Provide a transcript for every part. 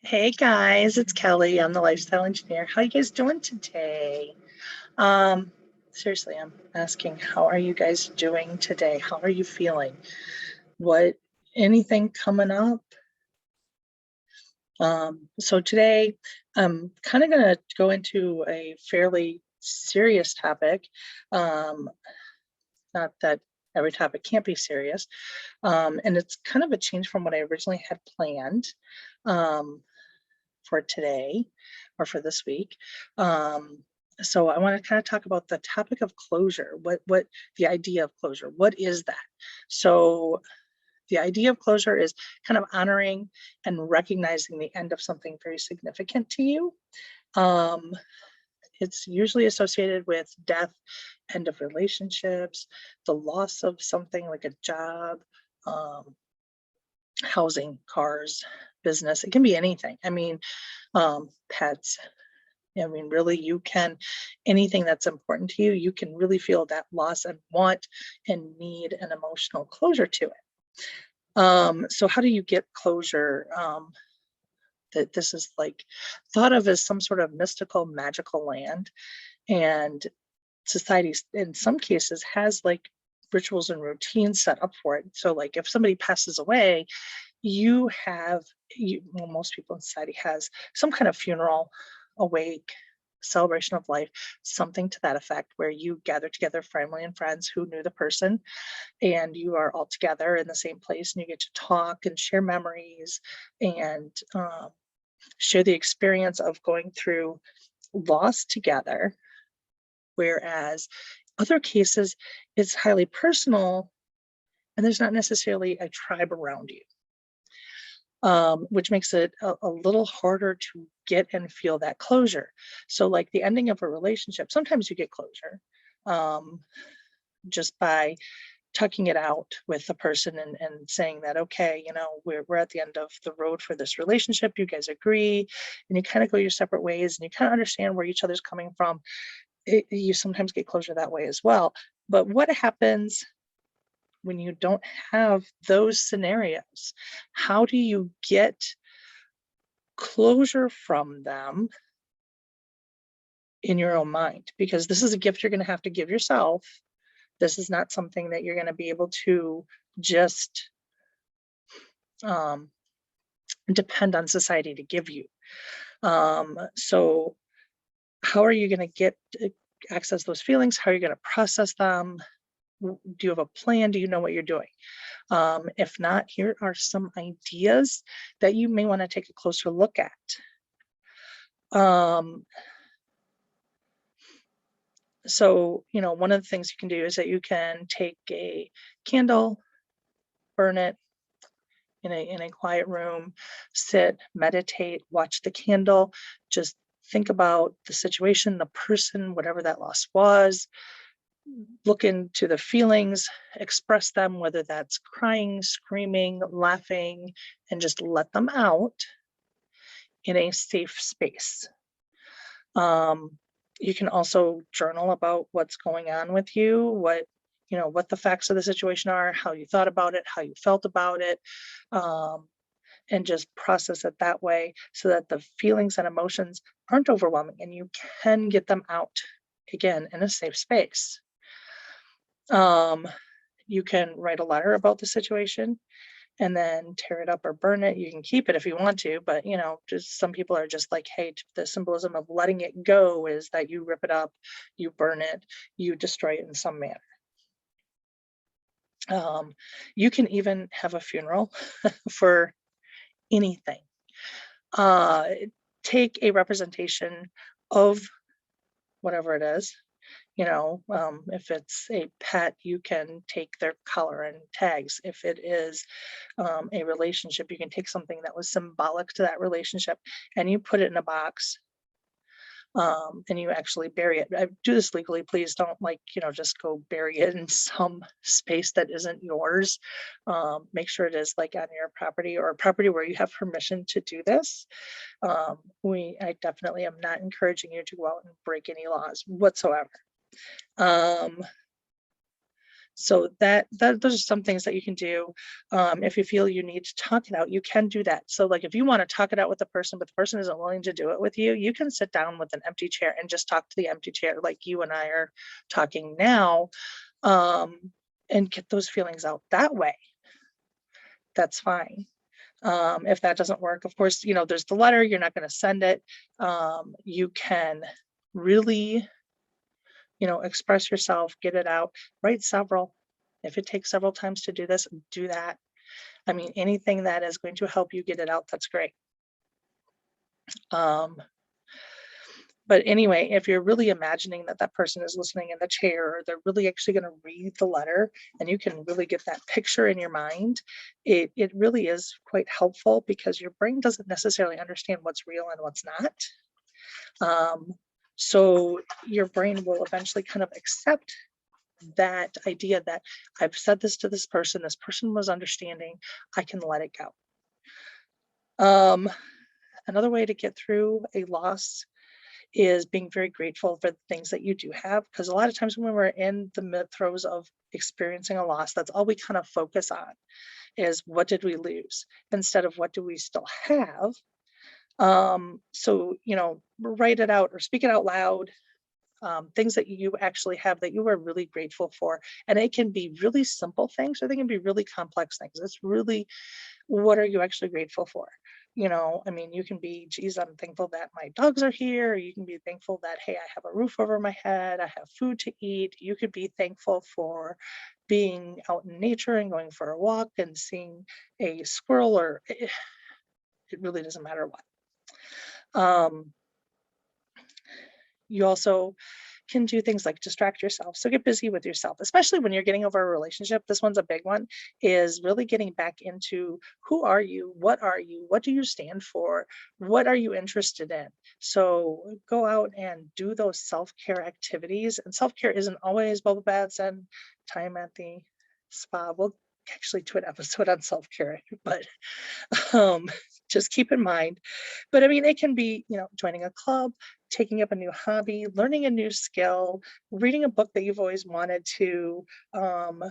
Hey guys, it's Kelly. I'm the lifestyle engineer. How you guys doing today? Um, Seriously, I'm asking, how are you guys doing today? How are you feeling? What, anything coming up? So today, I'm kind of going to go into a fairly serious topic. Um, Not that every topic can't be serious. And it's kind of a change from what I originally had planned. Um, for today or for this week. Um, so I want to kind of talk about the topic of closure. What the idea of closure? What is that? So the idea of closure is kind of honoring and recognizing the end of something very significant to you. Um, it's usually associated with death, end of relationships, the loss of something like a job, um, housing, cars, business. It can be anything. I mean, pets. I mean, really, you can, anything that's important to you, you can really feel that loss and want and need an emotional closure to it. So how do you get closure? That this is like thought of as some sort of mystical, magical land, and society, in some cases, has like rituals and routines set up for it. So, like, if somebody passes away, you have well, most people in society has some kind of funeral, a wake, celebration of life, something to that effect, where you gather together family and friends who knew the person, and you are all together in the same place, and you get to talk and share memories and share the experience of going through loss together. Whereas other cases, it's highly personal, and there's not necessarily a tribe around you, which makes it a little harder to get and feel that closure. So, like the ending of a relationship, sometimes you get closure um, just by tucking it out with the person and saying that, okay, we're at the end of the road for this relationship. You guys agree, and you kind of go your separate ways, and you kind of understand where each other's coming from. You sometimes get closure that way as well. But what happens when you don't have those scenarios? How do you get closure from them in your own mind? Because this is a gift you're going to have to give yourself. This is not something that you're going to be able to just um, depend on society to give you. So, how are you going to get access those feelings? How are you going to process them? Do you have a plan? Do you know what you're doing? If not, here are some ideas that you may want to take a closer look at. Um, so, one of the things you can do is that you can take a candle, burn it in a quiet room, sit, meditate, watch the candle, just think about the situation, the person, whatever that loss was, look into the feelings, express them, whether that's crying, screaming, laughing, and just let them out in a safe space. Um, you can also journal about what's going on with you, what the facts of the situation are, how you thought about it, how you felt about it, um, and just process it that way so that the feelings and emotions aren't overwhelming and you can get them out again in a safe space. Um, you can write a letter about the situation and then tear it up or burn it. You can keep it if you want to, but just some people are just like, hey, the symbolism of letting it go is that you rip it up, you burn it, you destroy it in some manner. Um, you can even have a funeral for anything. Uh, Take a representation of whatever it is. If it's a pet, you can take their collar and tags. If it is a relationship, you can take something that was symbolic to that relationship and you put it in a box, and you actually bury it. I do this legally. Please don't, just go bury it in some space that isn't yours. Make sure it is like on your property or a property where you have permission to do this. I definitely am not encouraging you to go out and break any laws whatsoever. Um, So those are some things that you can do. If you feel you need to talk it out, you can do that. So like if you want to talk it out with the person, but the person isn't willing to do it with you, you can sit down with an empty chair and just talk to the empty chair like you and I are talking now, um, and get those feelings out that way. That's fine. If that doesn't work, of course, there's the letter, you're not going to send it. You can really, express yourself, get it out, write several. If it takes several times to do this, do that. I mean, anything that is going to help you get it out, that's great. Um, but anyway, if you're really imagining that that person is listening in the chair, or they're really actually going to read the letter, and you can really get that picture in your mind, it really is quite helpful because your brain doesn't necessarily understand what's real and what's not. So your brain will eventually kind of accept that idea that I've said this to this person was understanding, I can let it go. Another way to get through a loss is being very grateful for the things that you do have. Because a lot of times when we're in the throes of experiencing a loss, that's all we kind of focus on is what did we lose instead of what do we still have. So, write it out or speak it out loud. Things that you actually have that you are really grateful for. And it can be really simple things or they can be really complex things. It's really, what are you actually grateful for? I mean, you can be, geez, I'm thankful that my dogs are here. Or you can be thankful that, hey, I have a roof over my head. I have food to eat. You could be thankful for being out in nature and going for a walk and seeing a squirrel, or it really doesn't matter what. Um, you also can do things like distract yourself. So get busy with yourself, especially when you're getting over a relationship. This one's a big one, is really getting back into who are you? What are you? What do you stand for? What are you interested in? So go out and do those self-care activities. And self-care isn't always bubble baths and time at the spa. We'll actually do an episode on self-care, but um, just keep in mind. But I mean, it can be, joining a club, taking up a new hobby, learning a new skill, reading a book that you've always wanted to, um,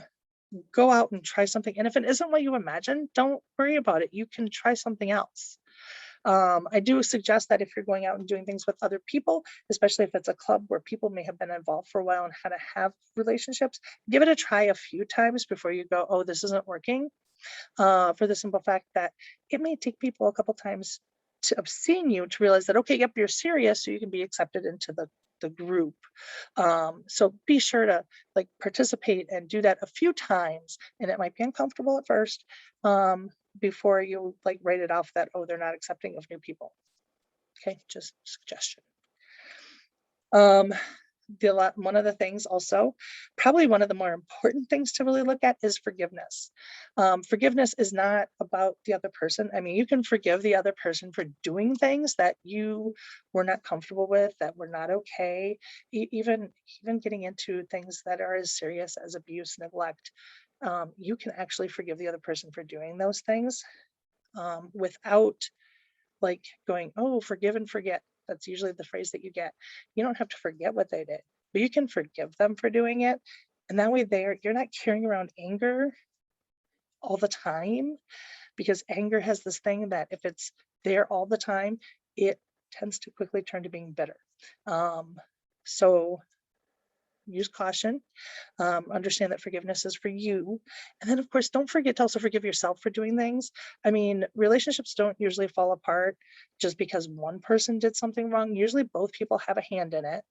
go out and try something. And if it isn't what you imagine, don't worry about it. You can try something else. I do suggest that if you're going out and doing things with other people, especially if it's a club where people may have been involved for a while and how to have relationships, give it a try a few times before you go, oh, this isn't working. For the simple fact that it may take people a couple times of seeing you to realize that, okay, yep, you're serious, so you can be accepted into the group. So be sure to like participate and do that a few times, and it might be uncomfortable at first, before you like write it off that, oh, they're not accepting of new people. Okay, just suggestion. Um, one of the things also, probably one of the more important things to really look at is forgiveness. Forgiveness is not about the other person. I mean, you can forgive the other person for doing things that you were not comfortable with, that were not okay. Even getting into things that are as serious as abuse, neglect. You can actually forgive the other person for doing those things, without like going, oh, forgive and forget. That's usually the phrase that you get. You don't have to forget what they did, but you can forgive them for doing it. And that way you're not carrying around anger all the time, because anger has this thing that if it's there all the time, it tends to quickly turn to being bitter. So use caution. Understand that forgiveness is for you. And then, of course, don't forget to also forgive yourself for doing things. I mean, relationships don't usually fall apart just because one person did something wrong. Usually, both people have a hand in it.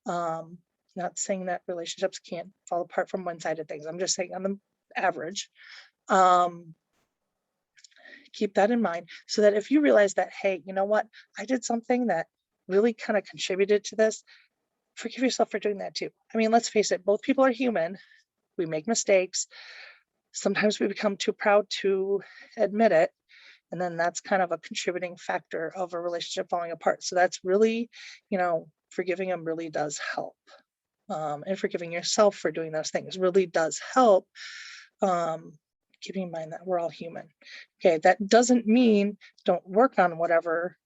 Um, Not saying that relationships can't fall apart from one side of things. I'm just saying on the average. Um, Keep that in mind so that if you realize that, hey, you know what, I did something that really kind of contributed to this, forgive yourself for doing that too. I mean, let's face it, both people are human. We make mistakes. Sometimes we become too proud to admit it. And then that's kind of a contributing factor of a relationship falling apart. So that's really, forgiving them really does help. And forgiving yourself for doing those things really does help. Keeping in mind that we're all human. Okay, that doesn't mean don't work on whatever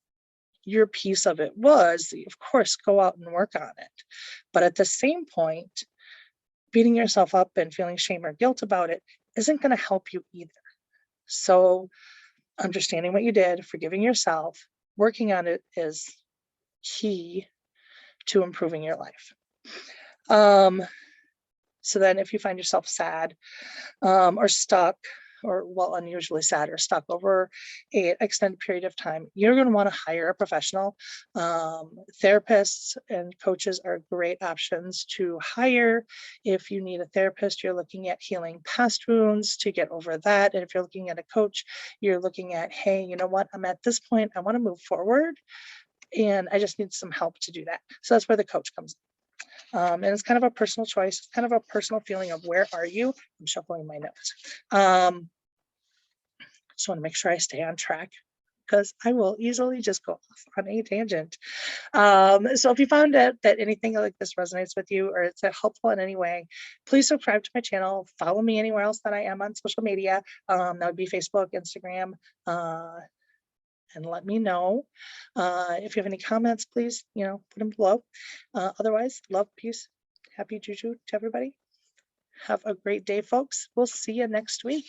your piece of it was. Of course, go out and work on it. But at the same point, beating yourself up and feeling shame or guilt about it isn't going to help you either. So understanding what you did, forgiving yourself, working on it is key to improving your life. So then if you find yourself sad or stuck, or well, unusually sad or stuck over an extended period of time, you're going to want to hire a professional. Therapists and coaches are great options to hire. If you need a therapist, you're looking at healing past wounds to get over that. And if you're looking at a coach, you're looking at, hey, you know what? I'm at this point. I want to move forward and I just need some help to do that. So that's where the coach comes in. And it's kind of a personal choice, it's kind of a personal feeling of where are you? I'm shuffling my notes. Just want to make sure I stay on track because I will easily just go off on a tangent. So if you found out that anything like this resonates with you or it's helpful in any way, please subscribe to my channel. Follow me anywhere else that I am on social media. That would be Facebook, Instagram, and let me know. If you have any comments, please, put them below. Otherwise, love, peace, happy juju to everybody. Have a great day, folks. We'll see you next week.